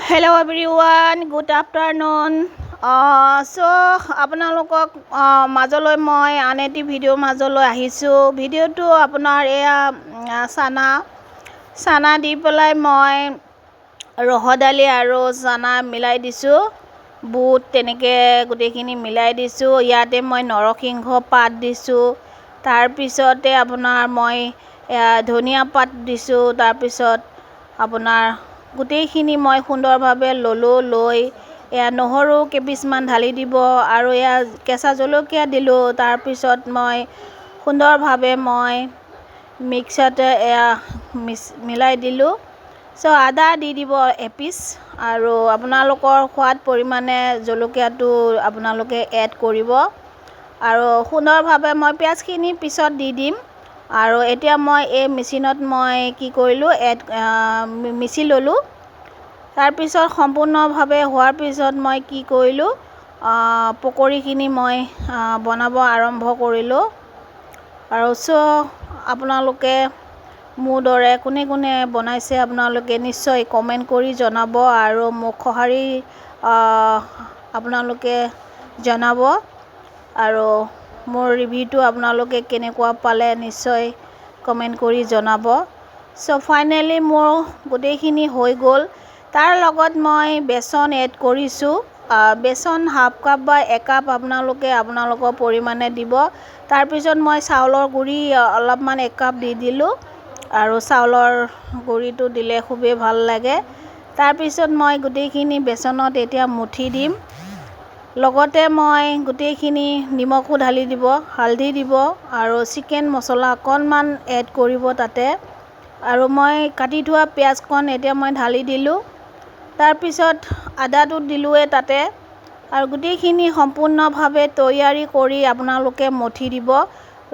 Hello everyone, good afternoon. So আপোনালোকক মাজলৈ মই আন এটি ভিডিঅ' মাজলৈ আহিছোঁ. ভিডিঅ'টো আপোনাৰ এয়া চানা দি পেলাই মই ৰহৰ দালি আৰু চানা মিলাই দিছোঁ, বুট তেনেকৈ গোটেইখিনি মিলাই দিছোঁ. ইয়াতে মই নৰসিংহ পাত দিছোঁ, তাৰপিছতে আপোনাৰ মই ধনিয়া পাত দিছোঁ, তাৰপিছত আপোনাৰ গোটেইখিনি মই সুন্দৰভাৱে ল'লোঁ। লৈ এয়া নহৰু কেইপিচমান ঢালি দিব আৰু এয়া কেঁচা জলকীয়া দিলোঁ। তাৰপিছত মই সুন্দৰভাৱে মই মিক্সাৰতে এয়া মিলাই দিলোঁ। আদা দি দিব এপিচ আৰু আপোনালোকৰ সোৱাদ পৰিমাণে জলকীয়াটো আপোনালোকে এড কৰিব আৰু সুন্দৰভাৱে মই পিঁয়াজখিনি পিছত দি দিম। আৰু এতিয়া মই এই মেচিনত মই কি কৰিলোঁ, মিচি ল'লোঁ। তাৰপিছত সম্পূৰ্ণভাৱে হোৱাৰ পিছত মই কি কৰিলোঁ, পকৰীখিনি মই বনাব আৰম্ভ কৰিলোঁ। আৰু আপোনালোকে মোৰ দৰে কোনে কোনে বনাইছে আপোনালোকে নিশ্চয় কমেণ্ট কৰি জনাব আৰু মোক সঁহাৰি আপোনালোকে জনাব। আৰু মোৰ ৰিভিউটো আপোনালোকে কেনেকুৱা পালে নিশ্চয় কমেণ্ট কৰি জনাব। ফাইনেলি মোৰ গোটেইখিনি হৈ গ'ল। তাৰ লগত মই বেচন এড কৰিছোঁ। বেচন হাফ কাপ বা একাপ আপোনালোকৰ পৰিমাণে দিব। তাৰপিছত মই চাউলৰ গুড়ি অলপমান একাপ দি দিলোঁ আৰু চাউলৰ গুড়িটো দিলে খুবেই ভাল লাগে। তাৰপিছত মই গোটেইখিনি বেচনত এতিয়া মঠি দিম। লগতে মই গোটেইখিনি নিমখো ঢালি দিব, হালধি দিব আৰু চিকেন মছলা অকণমান এড কৰিব তাতে। আৰু মই কাটি থোৱা পিঁয়াজকণ এতিয়া মই ঢালি দিলোঁ। তাৰপিছত আদাটো দিলোঁৱে তাতে আৰু গোটেইখিনি সম্পূৰ্ণভাৱে তৈয়াৰী কৰি আপোনালোকে মঠি দিব।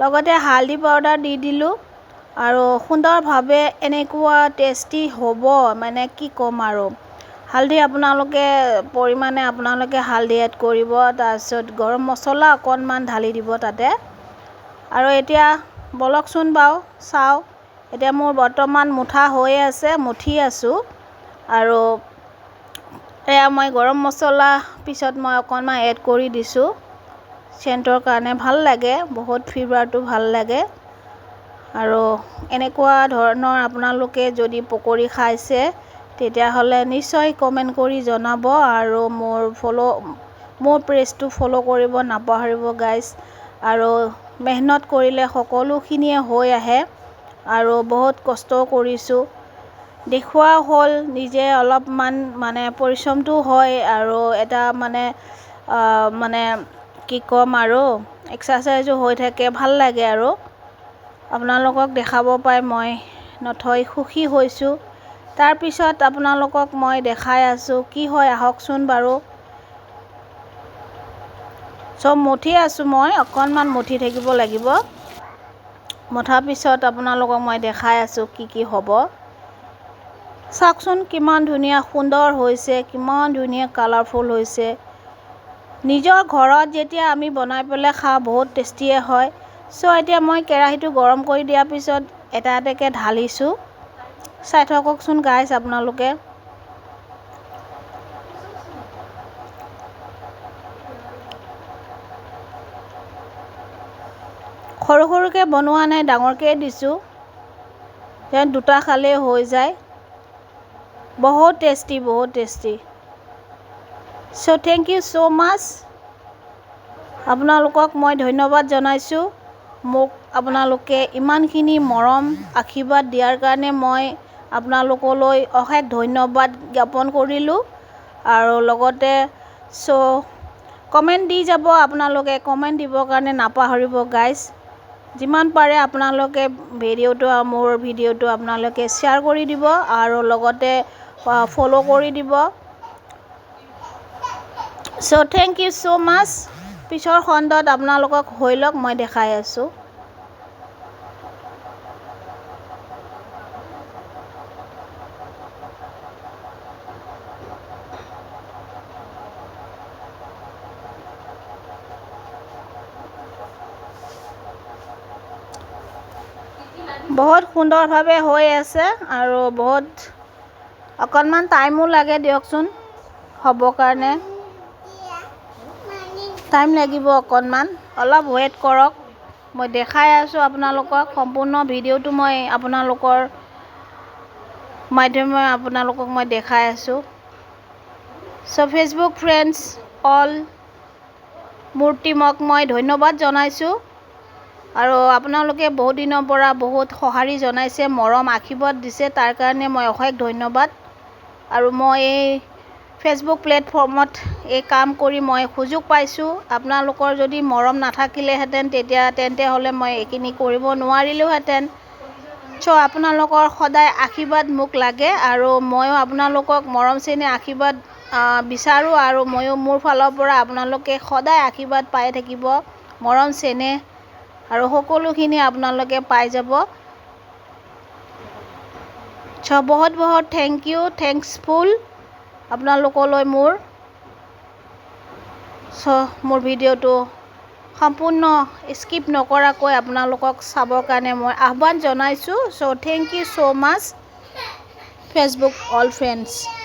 লগতে হালধি পাউডাৰ দি দিলোঁ আৰু সুন্দৰভাৱে এনেকুৱা টেষ্টি হ'ব, মানে কি ক'ম আৰু। হালধি পৰিমাণে আপোনালোকে হালধি এড কৰিব। তাৰপিছত গৰম মছলা অকণমান ঢালি দিব তাতে। আৰু এতিয়া বলকচোন বাৰু চাওঁ, এতিয়া মোৰ বৰ্তমান মুঠা হৈ আছে, মঠি আছোঁ। আৰু এয়া মই গৰম মছলা পিছত মই অকণমান এড কৰি দিছোঁ চেণ্টৰ কাৰণে, ভাল লাগে বহুত, ফ্লেভাৰটো ভাল লাগে। আৰু এনেকুৱা ধৰণৰ আপোনালোকে যদি পকৰী খাইছে তেতিয়াহ'লে নিশ্চয় কমেণ্ট কৰি জনাব আৰু মোৰ পেজটো ফ'ল' কৰিব নাপাহৰিব গাইজ। আৰু মেহনত কৰিলে সকলোখিনিয়ে হৈ আহে আৰু বহুত কষ্ট কৰিছোঁ, দেখুওৱা হ'ল নিজে, অলপমান মানে পৰিশ্ৰমটো হয় আৰু এটা মানে কি ক'ম আৰু, এক্সাৰচাইজো হৈ থাকে, ভাল লাগে। আৰু আপোনালোকক দেখাব পাই মই নথৈ সুখী হৈছোঁ। তাৰপিছত আপোনালোকক মই দেখাই আছোঁ কি হয়, আহকচোন বাৰু। মঠি আছোঁ, মই অকণমান মঠি থাকিব লাগিব। মঠাৰ পিছত আপোনালোকক মই দেখাই আছোঁ কি কি হ'ব। চাওকচোন কিমান ধুনীয়া সুন্দৰ হৈছে, কিমান ধুনীয়া কালাৰফুল হৈছে। নিজৰ ঘৰত যেতিয়া আমি বনাই পেলাই খাওঁ বহুত টেষ্টিয়ে হয়। এতিয়া মই কেৰাহীটো গৰম কৰি দিয়াৰ পিছত এটা এটাকৈ ঢালিছোঁ। চাই থাককচোন গাইজ আপোনালোকে। সৰু সৰুকৈ বনোৱা নাই, ডাঙৰকৈ দিছোঁ, যেন দুটা খালেই হৈ যায়। বহুত টেষ্টি, বহুত টেষ্টি। থেংক ইউ ছ' মাছ। আপোনালোকক মই ধন্যবাদ জনাইছোঁ। মোক আপোনালোকে ইমানখিনি মৰম আশীৰ্বাদ দিয়াৰ কাৰণে মই আপোনালোকলৈ অশেষ ধন্যবাদ জ্ঞাপন কৰিলোঁ। আৰু লগতে কমেণ্ট দি যাব আপোনালোকে, কমেণ্ট দিবৰ কাৰণে নাপাহৰিব গাইজ। যিমান পাৰে আপোনালোকে মোৰ ভিডিঅ'টো আপোনালোকে শ্বেয়াৰ কৰি দিব আৰু লগতে ফ'ল' কৰি দিব। থেংক ইউ ছ' মাছ। পিছৰ খণ্ডত আপোনালোকক হৈ লওক মই দেখাই আছোঁ। বহুত সুন্দৰভাৱে হৈ আছে আৰু বহুত অকণমান টাইমো লাগে দিয়কচোন হ'বৰ কাৰণে টাইম লাগিব অকণমান অলপ ৱেইট কৰক মই দেখাই আছোঁ আপোনালোকক সম্পূৰ্ণ ভিডিঅ'টো মই আপোনালোকৰ মাধ্যমে আপোনালোকক মই দেখাই আছোঁ চ' ফেচবুক ফ্ৰেণ্ডছ অল মোৰ টীমক মই ধন্যবাদ জনাইছোঁ আৰু আপোনালোকে বহুত দিনৰ পৰা বহুত সঁহাৰি জনাইছে মৰম আশীৰ্বাদ দিছে তাৰ কাৰণে মই অশেষ ধন্যবাদ আৰু মই এই ফেচবুক প্লেটফৰ্মত এই কাম কৰি মই সুযোগ পাইছোঁ আপোনালোকৰ যদি মৰম নাথাকিলেহেঁতেন তেন্তে হ'লে মই এইখিনি কৰিব নোৱাৰিলোহেঁতেন চ' আপোনালোকৰ সদায় আশীৰ্বাদ মোক লাগে আৰু ময়ো আপোনালোকক মৰম চেনেহ আশীৰ্বাদ বিচাৰোঁ আৰু ময়ো মোৰ ফালৰ পৰা আপোনালোকে সদায় আশীৰ্বাদ পাই থাকিব মৰম চেনেহ আৰু সকলোখিনি আপোনালোকে পাই যাব চ' বহুত বহুত থেংক ইউ থেংকছফুল আপোনালোকলৈ মোৰ মোৰ ভিডিঅ'টো সম্পূৰ্ণ স্কিপ নকৰাকৈ আপোনালোকক চাবৰ কাৰণে মই আহ্বান জনাইছোঁ so' thank you so' much Facebook all friends